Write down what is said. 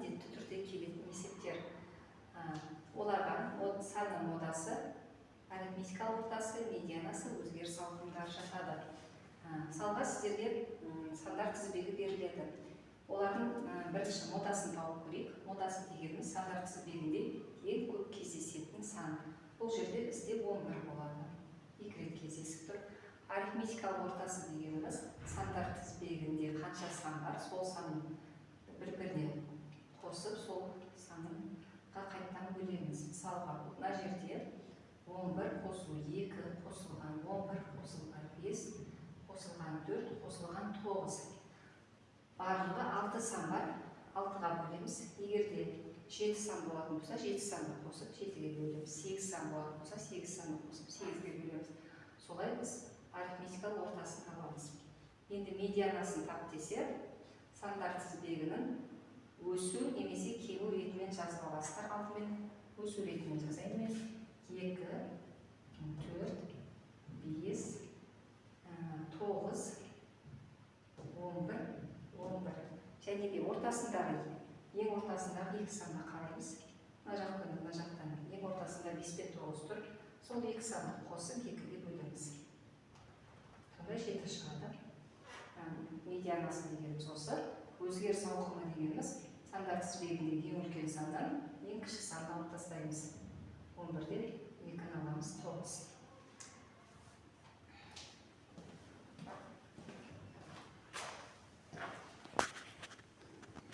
міндетті түрде келетін есептер. Оларға санның модасы, арифметикалық ортасы, медианасы, өзгеріс ауқымдары жатады. Мысалға сіздерге сандар тізбегі беріледі. Олардың бірінші модасын тауып көрейік. Модасы дегеніміз сандар тізбегінде ең көп кездесетін сан. Бұл жерде бізде 11 болады. 2 рет кездесіп тұр. Арифметикалық ортасы дегеніміз сандар тізбегінде қанша сан бар, сол санын бір-біріне қосып, сол санға қайттан бөлеміз. Мысалға, мына жерде 11 қосу 2, қосылған 11, қосылған 5, қосылған 4, қосылған 9. Барлығы 6 сан бар, 6-ға бөлеміз. Егерде 7 сан болатын болса, 7 санды қосып, 7-ге бөлеміз. 8 сан болатын болса, 8 санды қосып, 8-ге бөлеміз. Солай біз арифметикалық ортасын табамыз. Енді медианасын тап десе, сандар тізбегінің өсу немесе кему ретімен жазып аласыздар. Алдымен өсу ретімен жазайын мен. 2, 4, 5, 9, 11, 11. Және де ортасындағы, ең ортасындағы 2 санға қараймыз. Мына жақтан, ең ортасында 5 пен 9 тұр. Сол 2 санды қосып 2-ге бөлеміз. Сонда 7 шығады. Медианасы дегеніміз осы. Өзгеріс ауқымы дегеніміз сандар тізбегіндегі ең үлкен сандан ең кіші санды алып тастаймыз. 11-ден 2-ні аламыз, 9.